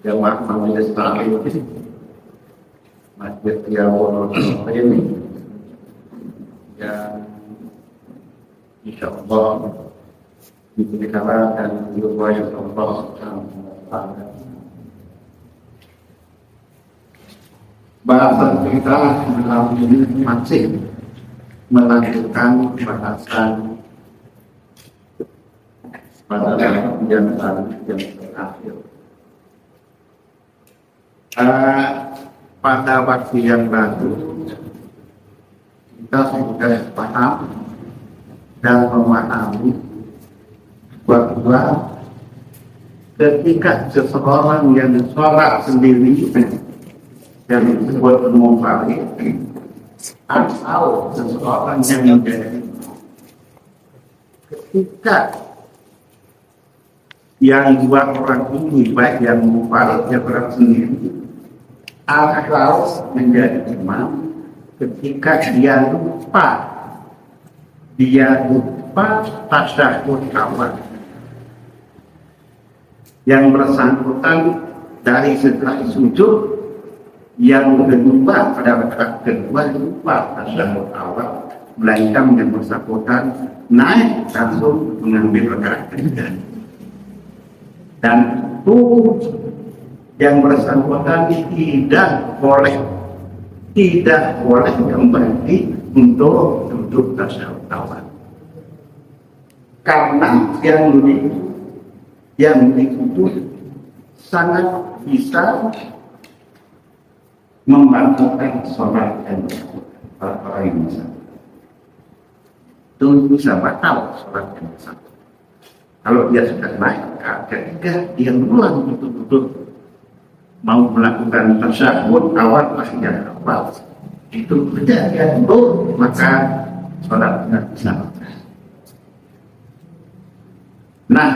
Jemaah Majelis Taklim Masjid Riyadhul ini yang insyaallah diberikan dan diupayakan Allah Subhanahu wa taala. Bahasan kita malam ini masih melanjutkan bahasan pada yang terakhir. Pada waktu yang lalu kita sudah paham dan memahami bahwa ketika seseorang yang sholat sendiri yang disebut munfarid atau seseorang yang menjadi ketika yang dua orang ini baik yang munfarid yang orang sendiri atau menjadi imam ketika dia lupa tasyahud awal yang bersangkutan dari setelah sujud yang kedua pada rakaat kedua lupa tasyahud awal melainkan yang bersangkutan naik langsung mengambil rakaat ketiga dan itu yang bersangkutan tidak boleh kembali untuk duduk tasyahud awal karena yang itu sangat bisa membatalkan sholat dan orang yang bersangkutan itu bisa batal sholat yang bersangkutan kalau dia sudah naik ketika dia ulang untuk duduk mau melakukan tasyahud awal akhirnya awal itu kejadian itu maka sholat tidak bisa. Nah,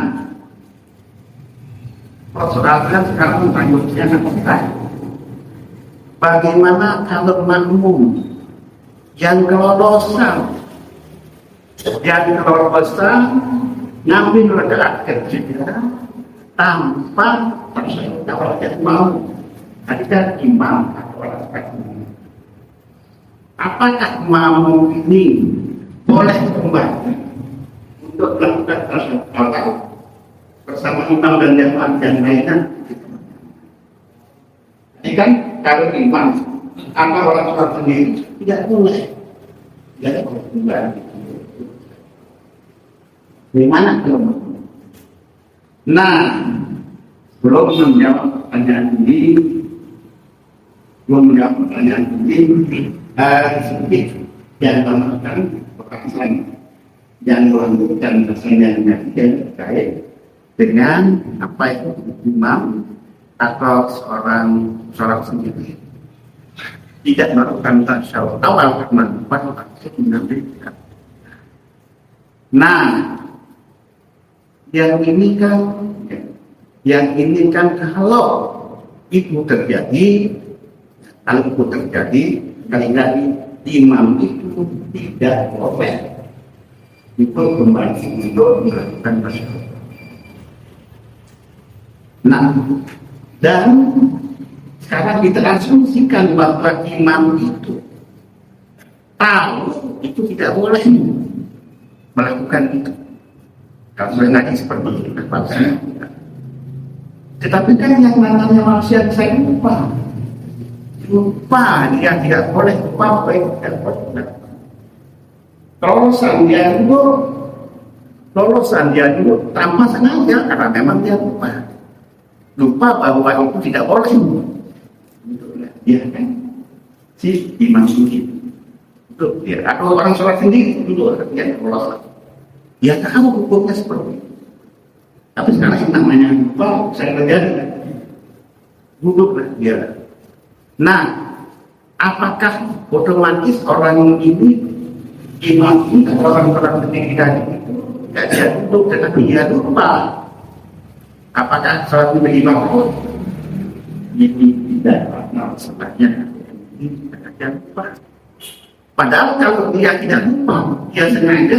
persoalan sekarang lanjutnya adalah bagaimana kalau makmum yang kelolosan ngambil rakaat ketiga tanpa tasyahud yang mau ada imam atau apakah makmum ini boleh kembali untuk melakukan tasyahud awal bersama imam dan jamaah yang lainnya? Ini kan kalau imam apa orang sholat sendiri tidak boleh kembali. Gimana kalau? Nah, belum menjawab pertanyaan ini, sedikit yang tambahkan perkataan yang melanjutkan pertanyaan yang terkait dengan apa itu imam atau seorang sendiri tidak melakukan tasyahud awal karena lupa langsung mengambilkan. Nah, yang ini kan kalau itu terjadi, kali lagi imam itu tidak boleh itu kembali untuk melakukan tasyahud. Nah, dan sekarang kita asumsikan bahwa imam itu tahu itu tidak boleh melakukan itu. Kalau lagi seperti itu, tetapi kan yang namanya manusia saya lupa, dia tidak boleh lupa apa yang tidak boleh. Lolosan dia dulu tanpa sengaja karena memang dia lupa bahwa itu tidak boleh. Ya kan, si imam sendiri itu ya, atau orang sholat sendiri dulu ya Allah ya tahu hukumnya seperti itu, tapi sekarang yang namanya lupa saya terjadi duduklah dia. Nah, apakah otomatis orang ini imam ini orang sendiri tadi itu tidak dia duduk tetapi dia lupa? Apakah sholat ini imam itu tidak sebabnya dia lupa? Padahal kalau dia tidak lupa, dia sengaja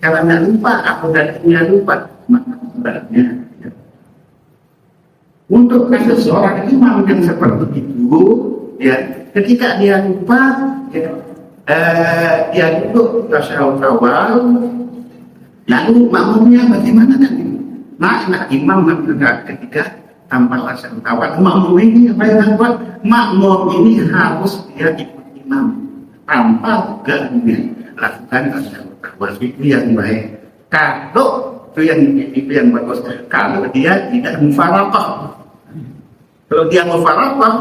kalau tidak lupa, aku dan dia lupa, maka sebenarnya untuk kasus seorang imam yang seperti itu, ya, ketika dia lupa, ya, dia duduk tasyahud awal, lalu makmumnya bagaimana nanti? Nah, imam ketika tanpa tasyahud awal, makmum ini apa yang buat? Makmum ini harus dia ikut imam tanpa juga dia lakukan tasyahud awal. Itu yang baik. Kalau itu yang bagus. Kalau dia tidak mufaraqah, kalau dia mufaraqah,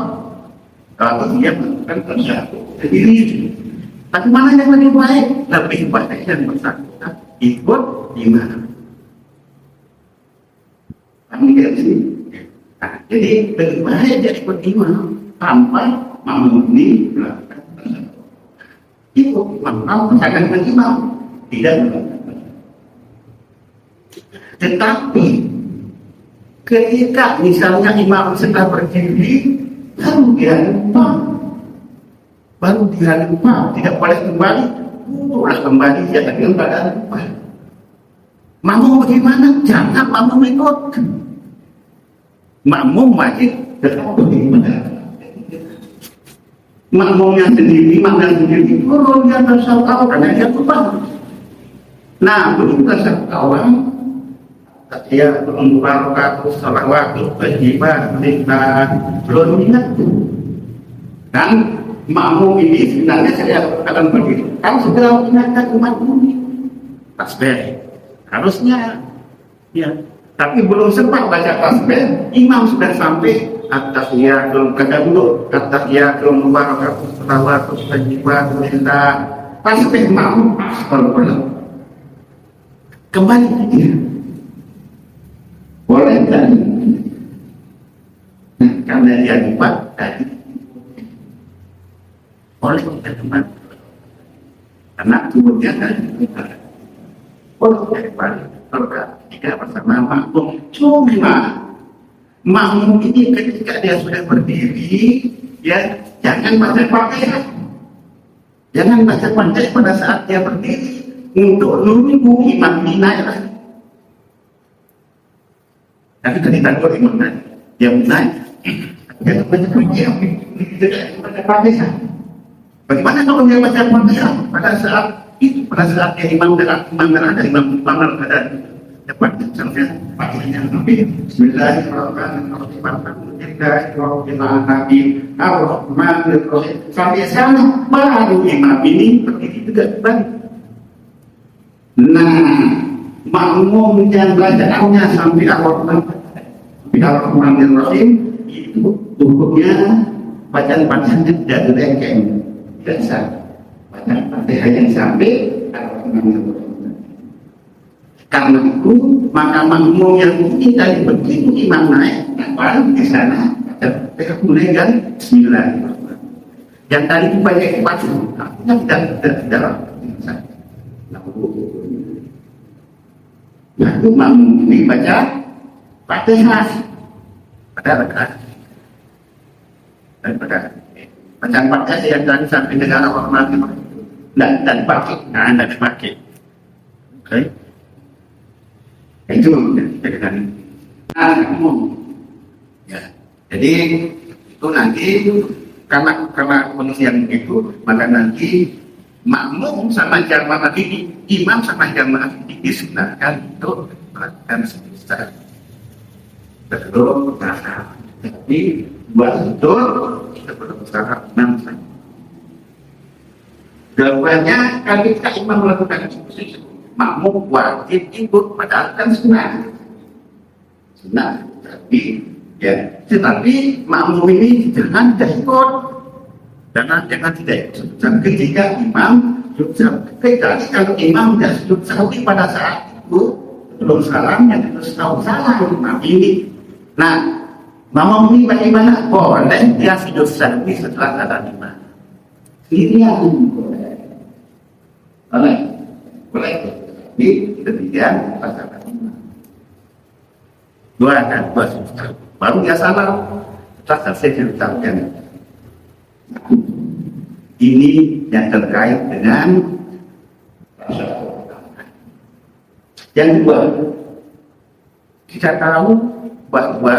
kalau dia melakukan tasyahud sendiri. Tapi mana yang lebih baik? Lebih baik yang bersangkutan ikut imam. Nah, jadi lebih baik dia ikut imam tanpa memenuhi melakukan tasyahud. Ikut imam, jangan imam tidak melakukan. Tetapi ketika misalnya imam sedang berdiri, baru dia lupa, tidak boleh kembali, kembali dia dengan keadaan lupa. Makmum bagaimana? Jangan makmum ikut. Makmum wajib tetap bagaimana? Makmumnya sendiri, turun dia tasyahud awal karena dia lupa. Nah, belum tasyahud awal, dia belum barakatuh salawatu thayyibah belum ingat. Dan makmum ini sebenarnya saya akan berdiri. Kalau segera mengingatkan umat ini, tasbih harusnya, ya. Tapi belum sempat baca tasbih, imam sudah sampai at-tahiyatul at-tahiyatul barakatuh salawatu thayyibah tasbih makmum astagfirullah. Kembali dia boleh tadi. Nah, karena dia lupa tadi boleh kita kembali karena kemudian tadi boleh kembali jika bersama makmum. Cuma makmum ini ketika dia sudah berdiri, ya jangan baca Fatihah, jangan baca Fatihah pada saat dia berdiri untuk nunggu imam naik. Tapi ketika imam naik, dia naik, dia baca Fatihah. Bagaimana kalau dia baca Fatihah pada saat itu, pada saat dia imam ada dapat sampai Fatihahnya Nabi. Bismillahirrahmanirrahim. Ar-Rahmanir-Rahim. Sampai sana baru imam ini berdiri juga balik. Nah, makmum yang bacaannya sampai Ar-Rahmanir-Rahim itu hukumnya bacaan-bacaannya tidak direngkeng, tidak sah. Bacaan Fatihah yang sampai Ar-Rahmanir-Rahim. Karena itu maka makmum yang ini dari begitu imam naik baru di sana mereka mulai kan Bismillahirrahmanirrahim. Yang tadi itu banyak baca, artinya tidak. Lalu makmum ini baca Fatihah pada rakaat daripada bacaan Fatihah yang tadi sampai negara orang dan dipakai, tidak dipakai. Oke. Itu dengan ya. Jadi itu nanti karena pengertian itu maka nanti makmum sama jamaah nanti imam sama jamaah disunahkan untuk melakukan secara betul. Jadi buat betul kita perlu berusaha namanya. Jawabannya ketika imam melakukan itu makmum wajib ikut padahal kan sunnah, tapi makmum ini jangan tidak ikut, jangan tidak ikut. Dan ketika imam kalau imam tidak sujud sahwi pada saat itu belum salam, yang harus tahu salah imam ini. Nah, makmum ini bagaimana? Boleh dia sujud sahwi setelah salam imam. Sendirian boleh. Di demikian pasangan dua baru dia salah setelah selesai diucapkan. Ini yang terkait dengan yang kedua, kita tahu bahwa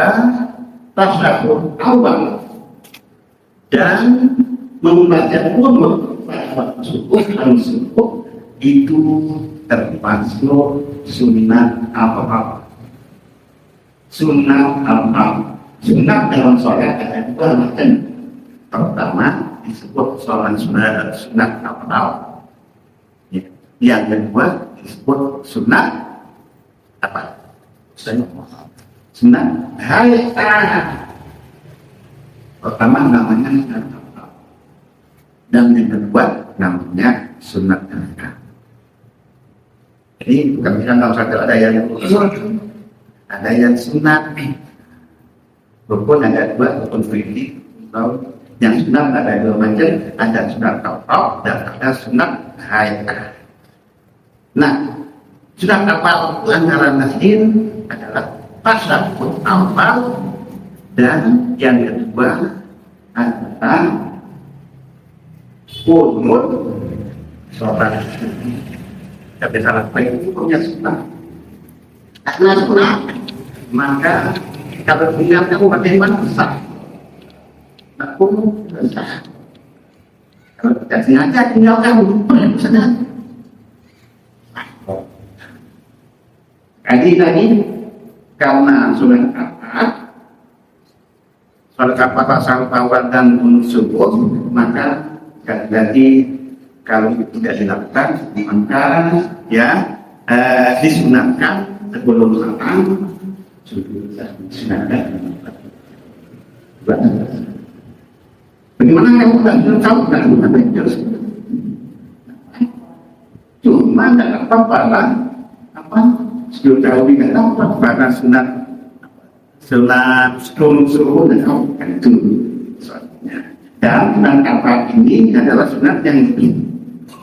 tasyahud awal dan membaca qunut pada waktu subuh itu termasuk sunnah apa? Sunnah apa? Sunnah dalam sholat ada dua macam. Pertama disebut sholat sunnah apa? Yang kedua disebut sunnah apa? Sunnah hayat. Pertama namanya sunnah apa? Dan yang kedua namanya sunnah apa? Jadi bukan bilang kalau satu ada yang ada yang sunat, rukun ada dua, rukun fi'li. Yang sunat ada dua macam, ada sunat tawaf dan ada sunat hayat. Nah, sunat awal antara lain adalah tasyahud awal dan yang kedua adalah qunut sholat. Tapi salah baik itu punya sunnah. Karena sunnah, maka kalau bilang kamu bagaimana sah? Aku sah. Kalau tidak sengaja tinggal kamu, sana. Tadi karena sudah sholat tasyahud awal dan subuh, maka jadi kalau itu tidak dilakukan, maka disunahkan sebelum salam disunahkan. Bagaimana kamu tidak tahu dan harus? Cuma tidak apa-apa sudah tahu tidak apa karena sunat suruh dan kan itu soalnya. Dan sunat apa ini adalah sunat yang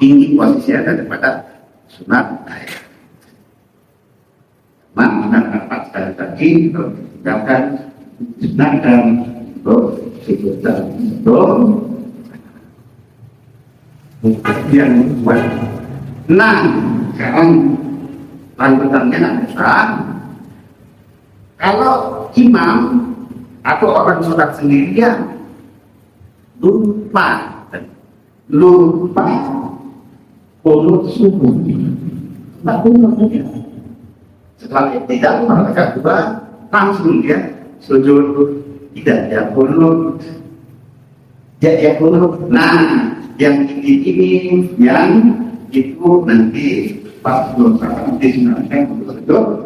tinggi posisi ada daripada sunat ayat. Sunat apa sekali lagi tinggalkan sunat dan sebutan yang buat. Nah, sekarang lanjutannya adalah kalau imam atau orang sholat sendirian lupa qunut subuh, tak qunutnya. Setelah tidak mereka juga langsung dia sujud, tidak dia qunut, dia qunut. Nah, yang ini yang itu nanti pas dosa disunahkan untuk sujud.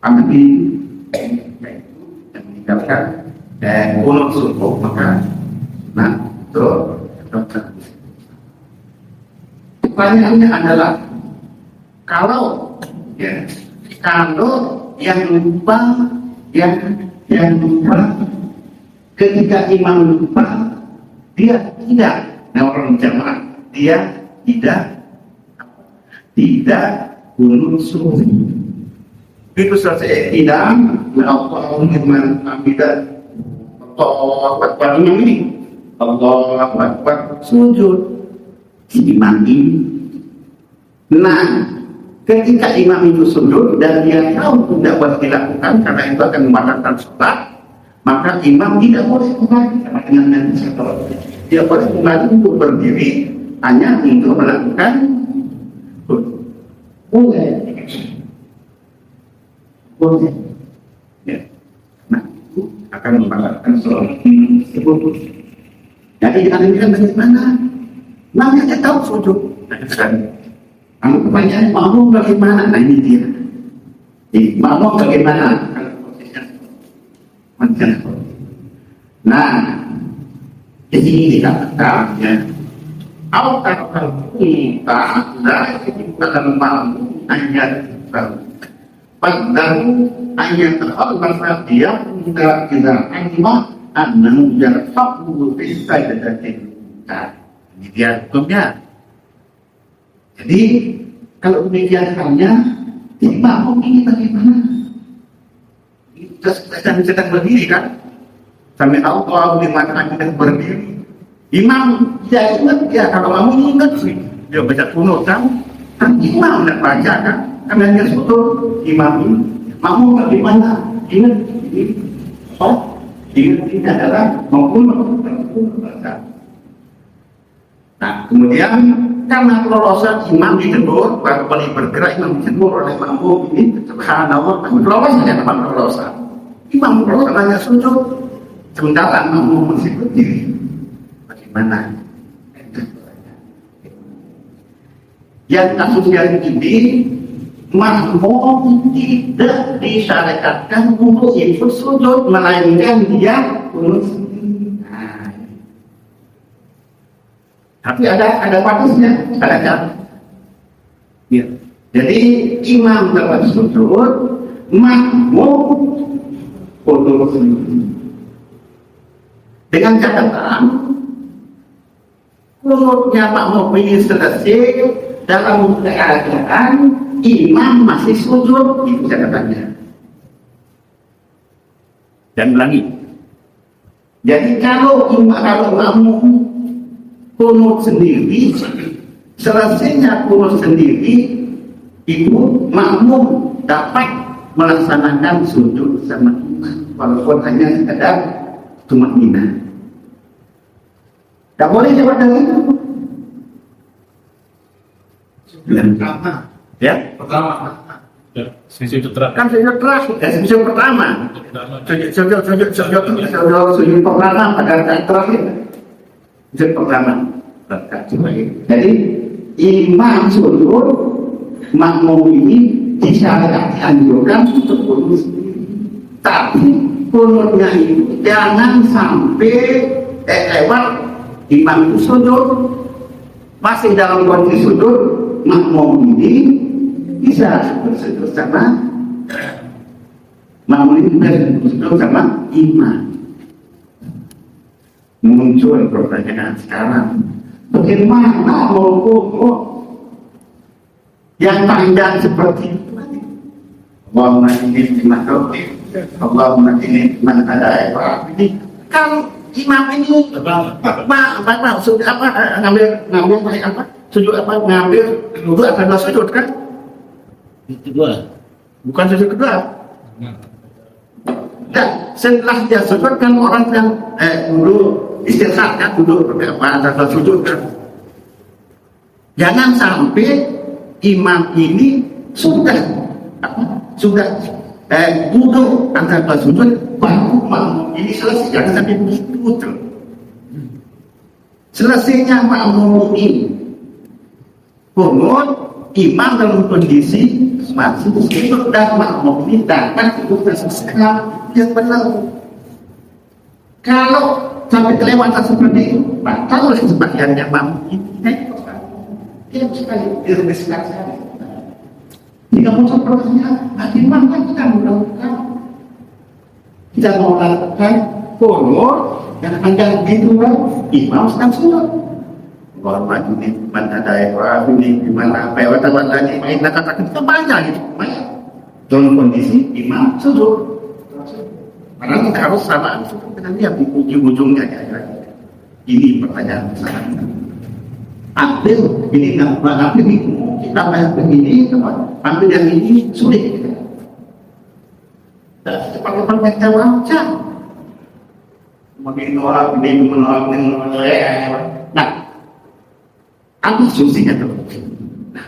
Kami itu yang meninggalkan qunut subuh maka dokter. Pertanyaannya adalah Kalau ya, kalau yang lupa yang lupa ketika imam lupa dia tidak, nah orang jamaah dia tidak kunut subuh. Itu selesai tidak, Allahu liman hamidah, Allahu akbar ini, Allahu akbar sujud imam ini. Nah, ketika imam itu sujud dan dia tahu tidak boleh dilakukan karena itu akan membatalkan sholat, maka imam tidak boleh kembali sama dengan nanti dia boleh kembali untuk berdiri hanya untuk melakukan boleh ya. Nah, itu akan membatalkan sholat tersebut. Jadi dialihkan bagaimana? Namanya tahu sujud. Kamu pertanyaan makmum bagaimana? Nah ini dia. Jadi makmum bagaimana? Nah, jadi dikatakan ya. Kalau kita dalam makmum ayat Padahal ayat al-Fatihah dia tidak anima annahu yarfa'u bisa jadi. Nah, ini dia hukumnya. Jadi kalau demikian halnya, makmum ini bagaimana? Kita sedang berdiri kan? Sampai Allah di mana kita berdiri. Imam dia ingat ya, kalau kamu ingat sih, dia baca kunut kan? Kan imam tidak baca kan? Karena dia betul imam. Makmum bagaimana? Ingat ini. Oh, ingat ini adalah maupun baca. Nah, kemudian karena kelolosan imam ditegur, baru boleh bergerak imam ditegur oleh makmum ini, subhanallah, lolos saja dapat kelolosan. Imam kelolosan hanya sujud, sementara makmum masih berdiri. Bagaimana? Yang kasus yang ini, makmum tidak disyariatkan untuk ikut sujud, melainkan dia urus. Tapi ada batasnya, ada cara. Ya. Jadi imam dapat sujud, makmum untuk sujud. Dengan catatan, kunutnya makmum ini selesai dalam keadaan imam masih sujud, itu catatannya. Dan ulangi. Jadi kalau makmum kunut sendiri, selesainya kunut sendiri, itu makmum dapat melaksanakan sujud sama imam, walaupun hanya sekadar tumakninah. Tak boleh jawab dari itu. Pertama, Ya, pertama. Sujud terakhir. kan sujud terakhir, sujud pertama. Sujud pertama pada saat terakhir. Sujud pertama. Jadi imam sujud, makmum ini dianjurkan untuk kunut sendiri. Tapi kunutnya itu jangan sampai lewat imam itu sujud, masih dalam kondisi sujud, makmum ini bisa bersujud sama makmum ini bisa bersujud sama imam. Muncul pertanyaan sekarang, bagaimana mau kunut yang panjang seperti itu? Allahumma inni liman taufiq, Allahumma inni liman hidayah. Ini kan imam ini maksud apa? Ngambil apa? Sujud apa? Ngambil duduk adalah sujud kan? Kedua. Bukan sujud kedua. Dan setelah dia sujud kan orang yang dulu istirahat kan, duduk apa ada sujud kan. Jangan sampai imam ini sudah duduk antara sujud baru makmum ini selesai. Jangan sampai begitu. Selesainya makmum ini kunut, imam dalam kondisi masih sujud dan makmum ini dapat duduk sesuai yang benar. Kalau sampai kelewatan seperti itu, batal sebagiannya makmum ini. Dia sekali dirugiskan sekali. Jika muncul pertanyaan, bagaimana kita melakukan? Kita mau lakukan kunut yang akan didengar imam sedang sholat. Muhammad ini mana daerah ini gimana pewatawan lagi main kata kita banyak gitu, banyak. Dalam kondisi imam sujud. Padahal kita harus samaan dengan dia di ujung-ujungnya ya. Ini pertanyaan besar. Ambil ini nggak ambil ini kita begini ambil yang ini sulit. Dan cepat-cepat baca baca. Mungkin orang ini menolak. Nah, apa solusinya tuh? Nah,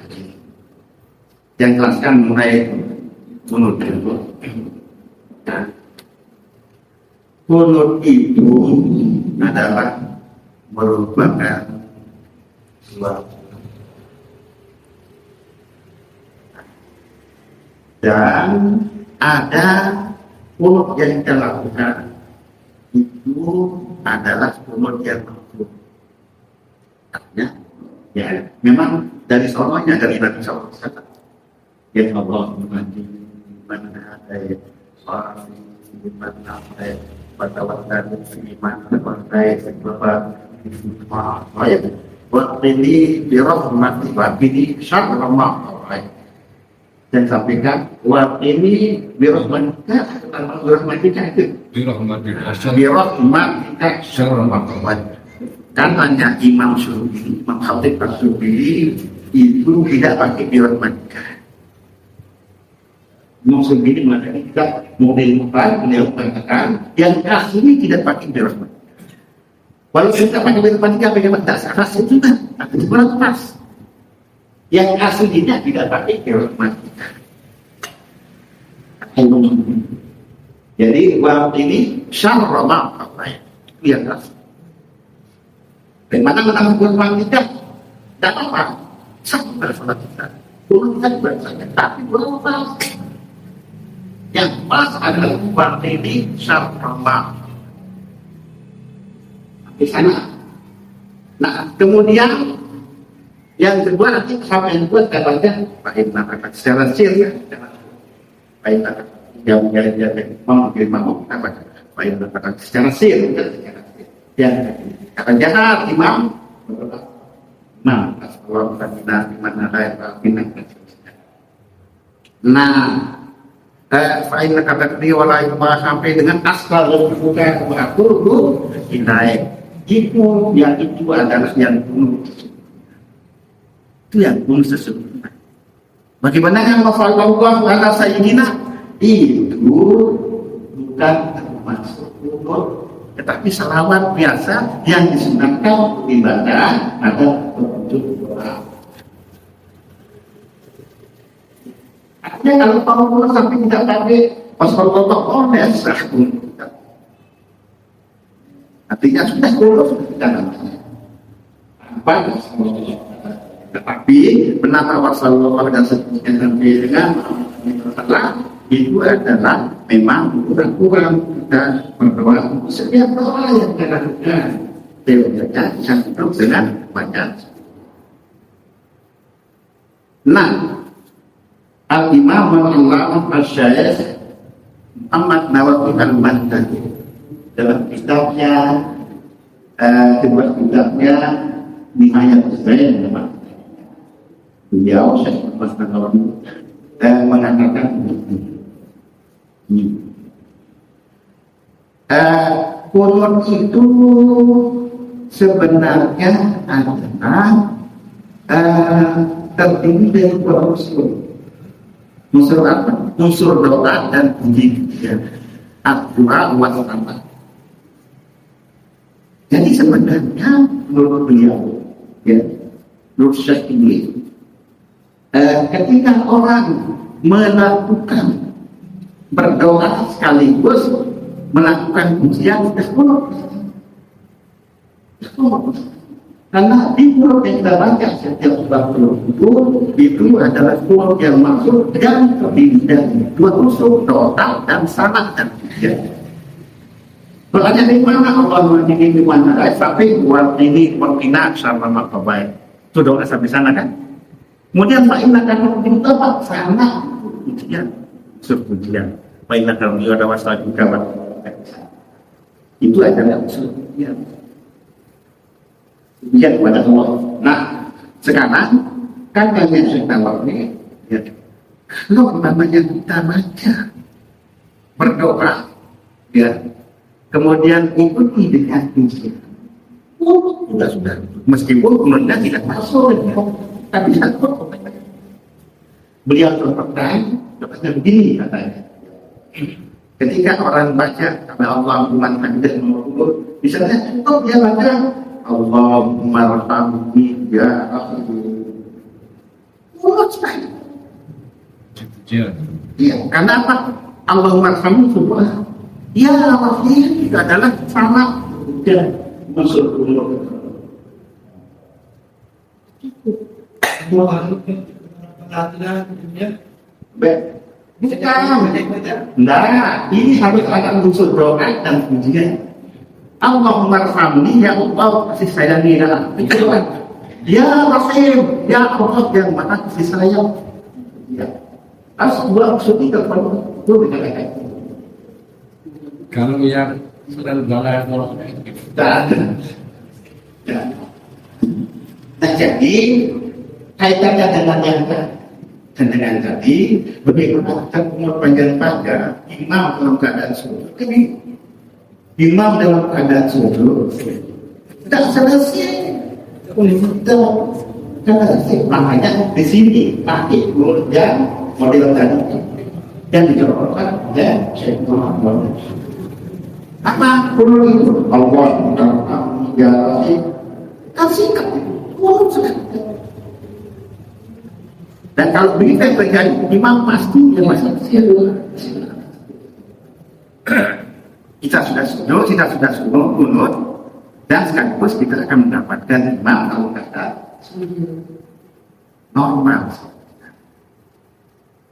yang jelaskan mulai kunut itu. Nah, kunut itu adalah merupakan dan ada kunut yang kita lakukan itu adalah kunut yang makruh. Artinya, ya memang dari soalnya dari Nabi Sallallahu Alaihi Wasallam. Ya Allah mengaji mana ada orang di mana ada pada firman pada sebab ayat ini dirahmati wa ini syarr rahmat dan sampaikan wa ini birahmatika itu birahmatika syarr rahmat kan hanya Imam Syuuti Imam Khatib As-Syubili itu tidak pakai birahmatika. Imam Syuuti mengatakan kita model beliau mengatakan yang asli tidak pakai birahmatika. Kalau kita pakai birahmatika bagaimana dasar asli juga itu kurang pas. Yang aslinya tidak pakai birahmatika. Jadi bab ini syarr rahmat itu yang asli. Bagaimana menanggung birahmatika? Tidak apa-apa. Sama salat kita. Belum kita bersama, tapi belum pas. Yang pas adalah bab ini syarr rahmat. Di sana. Nah, kemudian yang kedua nanti sama yang kedua katanya baik kata secara sir baik yang mau apa baik kata secara sir yang kata jahat imam kalau kita di mana ada pinang. Nah, fa'inna kata dia walai sampai dengan asal bukan mengatur hidayah. Itu adalah yang bunuh. Itu yang bunuh sesungguhnya. Bagaimana yang mafallallah ala sayyidina itu bukan termasuk bunuh, tetapi salawat biasa yang disunahkan ibadah atau petunjuk doa. Artinya kalau Allah sampai tidak pakai wasallallahu biasa pun. Artinya sudah lulus kita namanya. Apa? Tetapi menata wasallallahu dan seterusnya sampai dengan setelah itu adalah memang kurang-kurang kita berdoa setiap doa yang kita lakukan. Teorinya cantik dengan banyak. Nah, Al-Imam Al-Allamah Asy-Syaikh Muhammad Nawawi Al-Madani dalam kitabnya kedua kitabnya Nihayat Zain beliau Syekh Muhammad Nawawi mengatakan kunut itu sebenarnya adalah terdiri dari dua unsur apa? Unsur doa dan puji-pujian. Doa wa salat. Jadi sebenarnya menurut beliau, ya, menurut Syekh ini, ketika orang melakukan berdoa sekaligus melakukan pujian tersebut, karena di mulut yang kita baca setiap waktu itu adalah mulut yang maksud dan terdiri dari dua unsur doa dan salat dan pujian. Bertanya di mana Allah ini di mana? Tapi buat ini berpindah sama makabai. Itu doa sampai sana kan? Kemudian fa'innakan tempat sana ujian, ujian. Fa'innakan ada wasal juga. Itu adalah ujian. Ujian kepada Allah. Nah, sekarang kan kalian sudah ini, ya, kalau namanya kita baca berdoa, ya, kemudian ikuti dengan ujian. Sudah. Meskipun menurutnya tidak masuk, tapi satu beliau berkata begini katanya. Ketika orang baca kata Allahumma hamdah nomor misalnya cukup dia baca Allahumma rahmani ya Rasul. Iya, karena apa? Allahumma rahmani semua. Ya Rasul itu adalah sama dan masuk umur. Nah, ini harus ada unsur doa dan pujian. Allahumma rahmani ya Allah kasih sayangi dalam pikiran. Ya Rahim, ya Allah yang maha kasih sayang. Ya. Asbab sudah perlu dikatakan. Kalau yang sedang doa tidak ada. Ya. Nah, jadi kaitannya dengan tadi bagaimana umur panjang imam dalam keadaan sujud. Imam dalam keadaan sujud tidak selesai. Makanya di sini pakai yang model tadi yang dicontohkan oleh Syekh Muhammad. Apa perlu itu? Allah ya kasih dan kalau begitu terjadi imam pasti yang masih kita sudah kunut dan sekaligus kita akan mendapatkan imam kalau kata normal.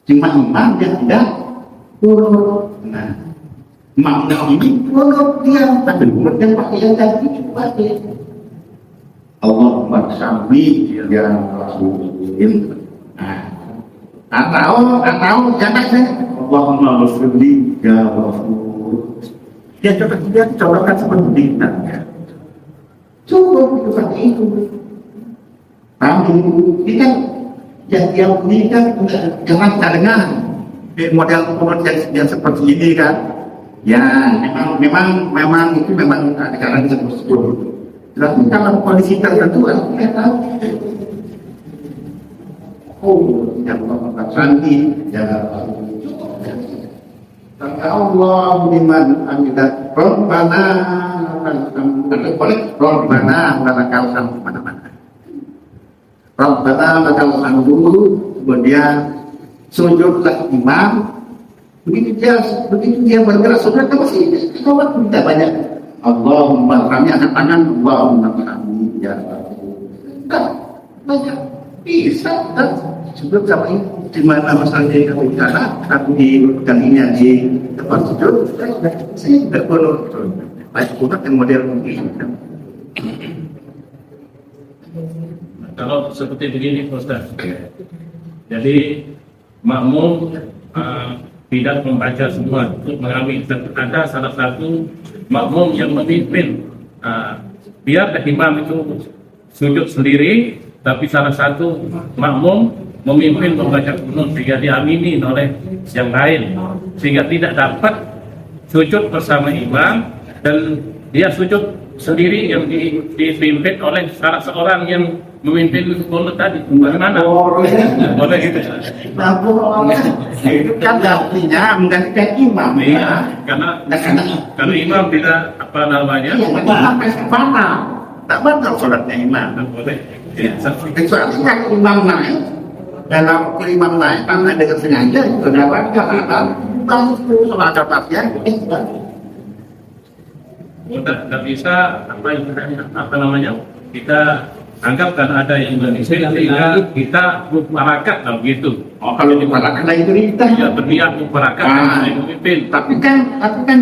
Cuma imam yang tidak kunut. Nah, imam ini kunut dia tapi kunut yang pakai yang tadi coba deh. Allahumma sholli ya Rasul. Atau jangan saya Allahumma sholli ya Rasul. Dia contohkan seperti itu. Cukup itu seperti itu. Tapi ini kan yang ini kan jangan kita dengar model yang seperti ini kan. Ya memang itu memang karena disebut. Tapi kalau kondisi tertentu kita tahu. Yang santi ya Allah liman hamidah Rabbana lakal hamdu mana-mana. Rabbana lakal hamdu, kemudian sujudlah imam. Begitu dia bergerak sujud kan masih tidak banyak. Allahumma kami angkat tangan Allahumma kami ya Rabb. Banyak bisa kan sujud sama ini di mana masalahnya kami karena aku di kalinya di tempat sujud saya tidak perlu baik kunut yang model mungkin. Kalau seperti begini Ustaz, jadi makmum tidak membaca semua untuk mengambil. Ada salah satu makmum yang memimpin, biar imam itu sujud sendiri, tapi salah satu makmum memimpin membaca kunut sehingga diamini oleh yang lain, sehingga tidak dapat sujud bersama imam dan dia sujud sendiri yang dipimpin oleh salah seorang yang memimpin kunut tadi. Bagaimana? Boleh gitu. Itu kan artinya menggantikan imam ya. Karena imam tidak apa namanya? Tak batal sholatnya imam. Boleh. Ya, kecuali kan imam naik dalam imam naik karena dengan sengaja itu dapat bukan sholat datanya tidak bisa apa namanya kita anggapkan ada yang Indonesia sehingga kita mufarakat lah begitu. Kalau mufarakat lah itu kita ya berniat mufarakat yang memimpin. Tapi kan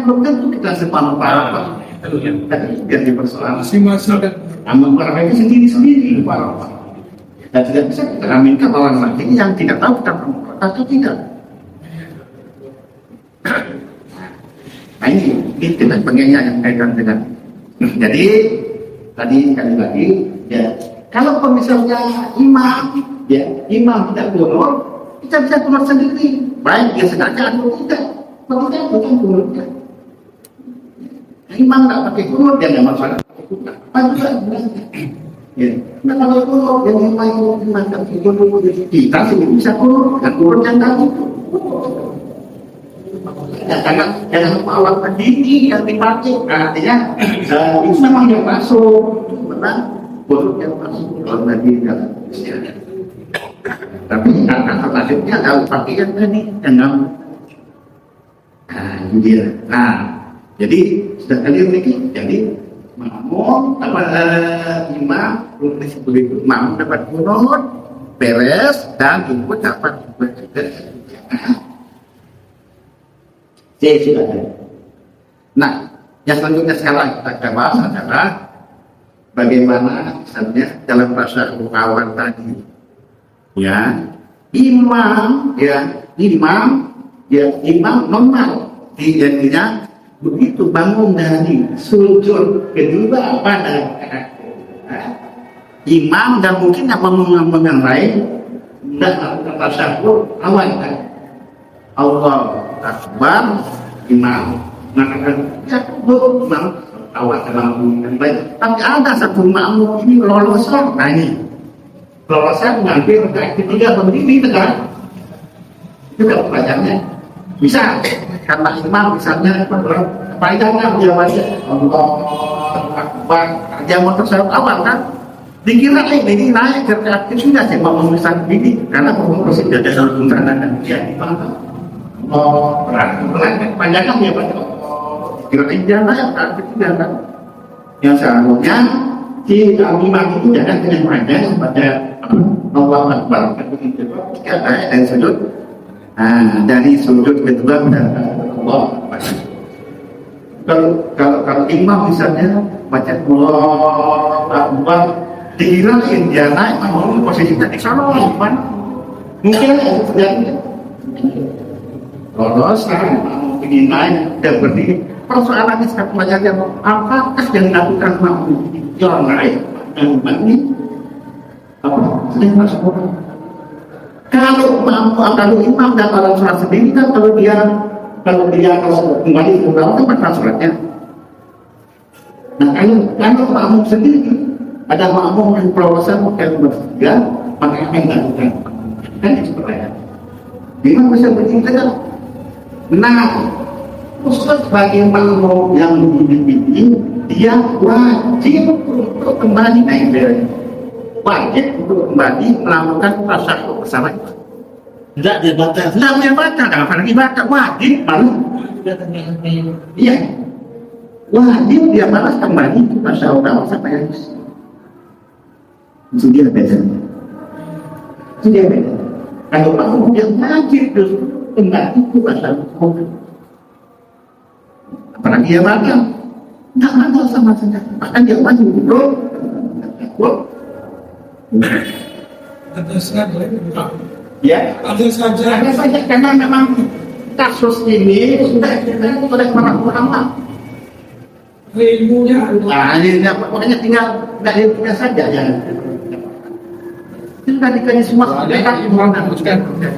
belum tentu kita separuh-paruh. Itu ya. Tadi yang dipersoalkan masing-masing kan mufarakat sendiri-sendiri paruh. Dan tidak bisa kita aminkan orang lain yang tidak tahu kita berbuat atau tidak. Nah ini dengan pengennya yang kaitan dengan. Jadi tadi sekali lagi ya, kalau misalnya imam tidak kunut, kita bisa kunut sendiri, baik dia sengaja atau tidak. Kalau tidak bukan kunutnya. Imam tidak pakai kunut, dia tidak masalah pakai kunut. Apa juga sebenarnya? Ya. Nah kalau kunut yang imam tidak pakai kunut, kita sendiri bisa kunut dengan kunut yang tadi. Jangan awal berdiri yang dipakai, artinya itu memang yang masuk, benar, buruk yang masuk kalau tadi dalam istilah. Tapi alternatifnya kalau pakai yang tadi jangan. Itu dia. Nah, jadi sudah kalian ini, jadi makmum imam begitu, makmum dapat kunut, beres dan ikut dapat beres. Silakan. Nah, yang selanjutnya sekarang kita bahas adalah bagaimana misalnya dalam bahasa kawan tadi, ya imam normal, jadinya begitu bangun dari sujud kedua pada imam dan mungkin yang lain tidak melakukan tasyahud awal kan. Allah Akbar, imam mengatakan ya imam awal dalam yang baik. Tapi ada satu makmum ini loloslah, nah ini lolosnya mengambil rakaat ketiga berdiri tegak. Juga pelajarannya bisa karena imam misalnya panjangnya dia baca Allah Akbar, dia mau tersebut awal kan. Dikira ini naik ke rakaat ketiga sih mau memisah ini karena pengurus tidak ada satu tanda dan dia dipantau. Pelan panjangnya dia baca kira-kira jalan yang ketiga kan. Yang seharusnya si imam itu jangan dengan panjang pada Allah Akbar dan sujud. Dari sujud kedua Allah. Kalau imam misalnya baca Allah Akbar, dikira dia naik mau posisinya di sana, mungkin terjadi lolos kan ingin naik dan berdiri. Persoalannya sangat banyak yang apakah yang dilakukan mampu yang naik dan ini apa sedang masuk orang. Kalau imam dan orang sholat sendiri kan kalau kembali ke bawah kan batal sholatnya. Nah kalau makmum sendiri ada makmum yang pelolosan yang bertiga maka akan dilakukan kan seperti itu. Imam bisa berdiri tegak. Nah, Ustaz sebagai makmum yang dibimbing dia wajib untuk kembali naik dari wajib untuk kembali melakukan tasyahud bersama itu. Tidak dia baca, apalagi baca wajib malu. Iya, wajib dia malas kembali ke tasyahud bersama itu. Itu dia bedanya. Kalau makmum yang wajib justru kembali ke tasyahud. Apalagi dia baca, tidak ada sama saja. Bahkan dia wajib bro. Ada saja, ya, ada saja karena memang kasus ini sudah oleh para ulama. ilmunya ada. Nah, akhirnya pokoknya tinggal saja ya. Sudah dikaji semua. Soalnya imam kan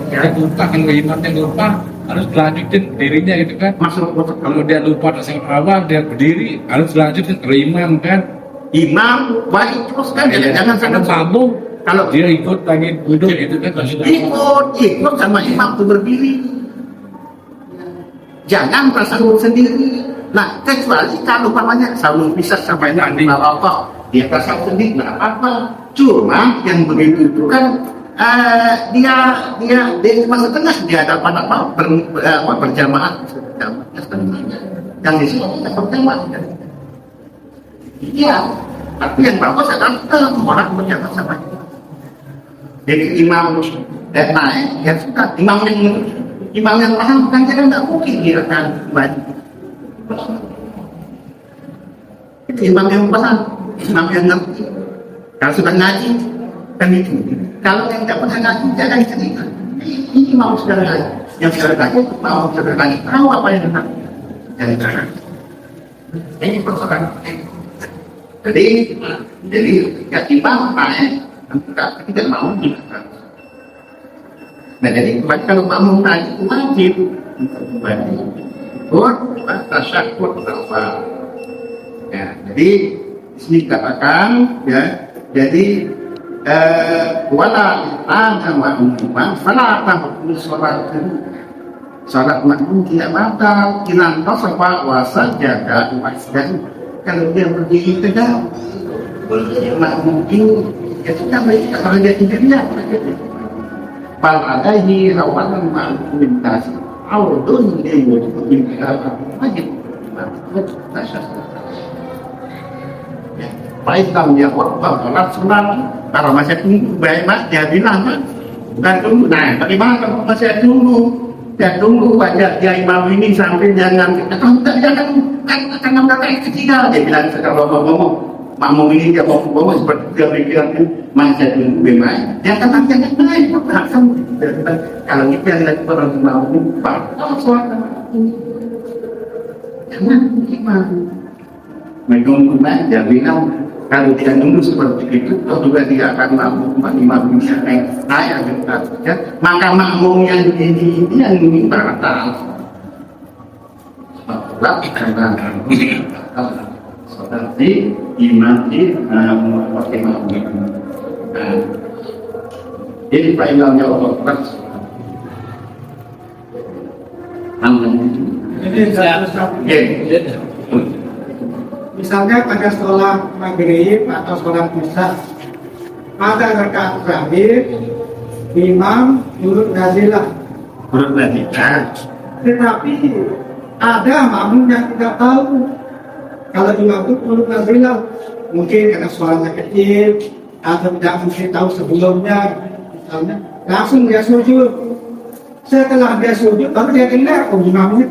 yang lupa kan imam yang lupa harus dilanjutin dirinya gitu kan. Masuk Kalau dia lupa dari awal dia berdiri harus dilanjutin ke imam kan. imam wajib teruskan Ya, jangan sampai sambung. kalau Dia ikut lagi duduk gitu kan. ikut sama imam itu berdiri. Jangan tasawuf sendiri. Nah, kecuali kalau umpamanya sawung bisa sampai nanti rokok, dia tasawuf sendiri nggak apa-apa. Cuma yang begitu itu kan dia masa tengah dia dapat berjamaah yang di sini berjamaah. Iya, tapi yang bagus adalah orang berjamaah sama. Jadi imam naik, ya sudah imam yang paham kan kita nggak mungkin dia akan kembali. Itu imam yang paham, imam yang ngerti. Kalau sudah ngaji kan itu. Kalau yang tidak pernah ngaji, jangan cerita. Ini mau saudara ngaji. Yang saudara ngaji, mau saudara ngaji. Tahu apa yang benar. Jangan. Ini persoalan. Jadi ya imam tidak mau dilakukan. Nah jadi kalau makmum tadi itu wajib tasyahud apa? Ya, jadi di sini katakan ya, jadi wala sama imam, salah tahu sholat makmum tidak batal, kinan tasawuf wasa jaga dan kalau dia berdiri tegak, makmum itu ya sudah baik kalau dia tidak bal alaihi rawanan ma'lumintas audun dia wajib baik kalau dia sholat sunat kalau masih tunggu baik mas dia bilang bukan tunggu. Nah bagaimana kalau masih tunggu? Ya tunggu aja dia imam ini sampai jangan karena mereka ketiga dia bilang kalau ngomong makmum ini dia ngomong seperti dia pikiran masa tunggu bagaimana dia kata jangan naik kalau kita lihat orang makmum batal suara jangan gimana menunggu dia bilang kalau dia nunggu seperti itu, juga dia akan mampu imam bisa naik ya. Maka makmum yang ini yang batal. Batal karena seperti imam di pakai makmum. Ini finalnya Allah. Amin. Misalnya pada sholat maghrib atau sholat isya, pada rakaat terakhir imam turut nazilah. Tetapi ada makmum yang tidak tahu kalau imam itu turut nazilah, mungkin karena suaranya kecil atau tidak mungkin tahu sebelumnya, misalnya langsung dia sujud. Setelah dia sujud baru dia dengar imamnya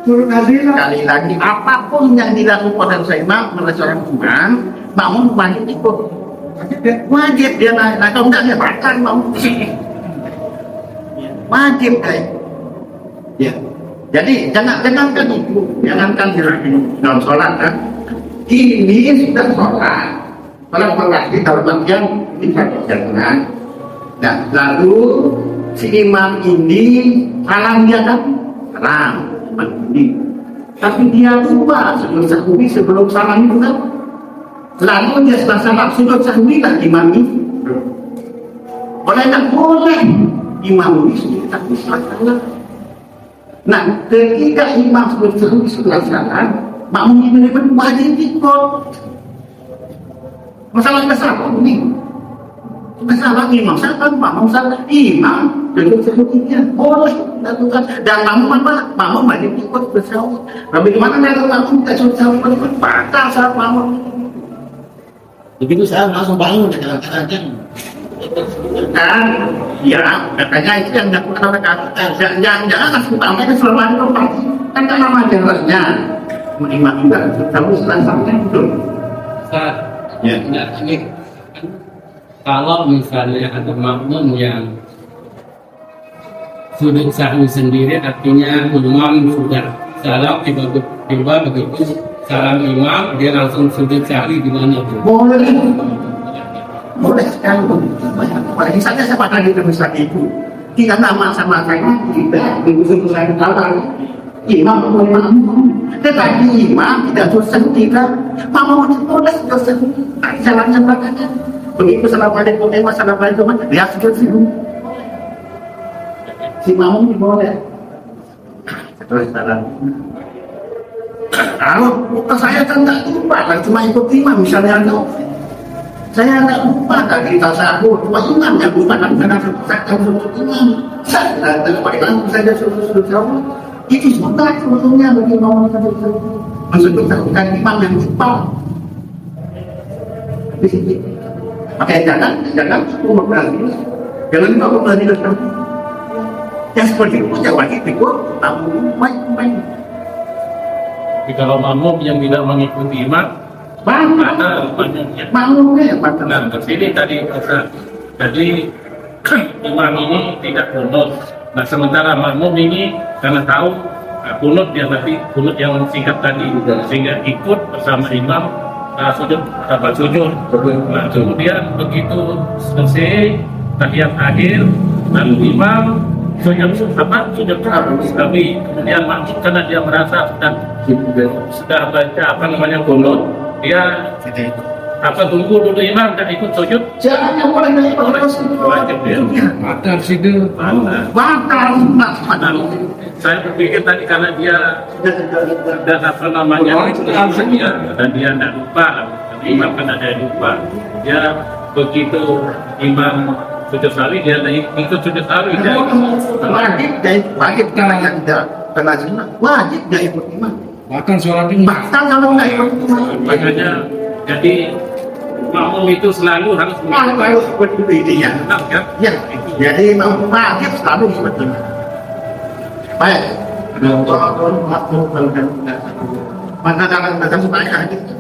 turut nazilah. Sekali lagi apapun yang dilakukan oleh imam oleh seorang imam, makmum wajib ikut. Wajib dia naik. Nah kalau tidak dia batal makmum. Wajib guys. Ya. Jadi jangankan itu, jangankan dalam sholat kan. Ini sudah sholat. Kalau berarti dalam bagian tidak jangan. Nah lalu si imam ini salam dia kan, salam. Tapi dia lupa sujud sahwi sebelum salam itu kan. Lalu dia setelah salam sujud sahwi lah imam itu. Boleh tak boleh imam itu sujud sahwi setelah salam. Nah ketika imam sujud sahwi setelah salam, makmum itu wajib ikut. Masalah besar ini. Masalah imam salah, makmum salah, imam sujud sahwi boleh lakukan dan makmum apa? Makmum wajib ikut bersahwi. Tapi gimana kalau makmum tidak sujud sahwi batal salat makmum? Begitu saya langsung bangun dengan kadang ya katanya itu yang dilakukan oleh jangan langsung tahu itu selama itu kan nama jalannya imam tidak sujud sahwi setelah sampai itu. Ya, ini kalau misalnya ada makmum yang sujud sahwi sendiri, artinya imam sudah salam tiba-tiba begitu salam imam dia langsung sujud sahwi di mana tuh? Boleh sekali. Misalnya saya pernah di misal itu tidak nama sama saya tidak mengusung saya tahu imam atau makmum, tetapi imam tidak susah tidak makmum boleh susah jalan belakangnya. Begitu assalamualaikum assalamualaikum dia sujud sini. Si makmum boleh. Terus salam. Kalau saya kan tak lupa, cuma ikut imam misalnya saya tak lupa dari tasawuf, cuma imam yang lupa karena saya sujud imam. Saya tidak saya sujud sahwi. Itu sunnah sebetulnya bagi orang yang sujud. Maksudnya bukan imam yang lupa. Di sini. Makanya jangan umur berarti, jangan umur berarti yang seperti itu ya wajib ikut, namun baik. Tapi kalau makmum yang tidak mengikuti imam, mana makmumnya? Makmumnya yang batal. Nah, kesini tadi kata Jadi imam ini tidak kunut. Nah sementara makmum ini karena tahu kunut dia tadi kunut yang singkat tadi sehingga ikut bersama imam sujud sujud. Nah kemudian begitu selesai tahiyat akhir lalu imam sujud tapi kemudian makmum karena dia merasa sudah baca kunut dia tunggu dulu imam dan ikut sujud. Jangan yang boleh naik Wajib ya. Batal situ. batal. Saya berpikir tadi karena dia dan dia tidak lupa, imam kan ada yang lupa. Dia begitu imam sujud sawi dia ikut sujud sawi. Wajib kalau yang tidak kena sunnah wajib nggak ikut imam. Batal sholatnya. Batal kalau nggak ikut imam. Makanya jadi makmum itu selalu harus Harus ikut intinya. kan? Ya, jadi imam wajib selalu ikut imam. Baik. Kalau makmum kalau maka jangan macam saya gitu.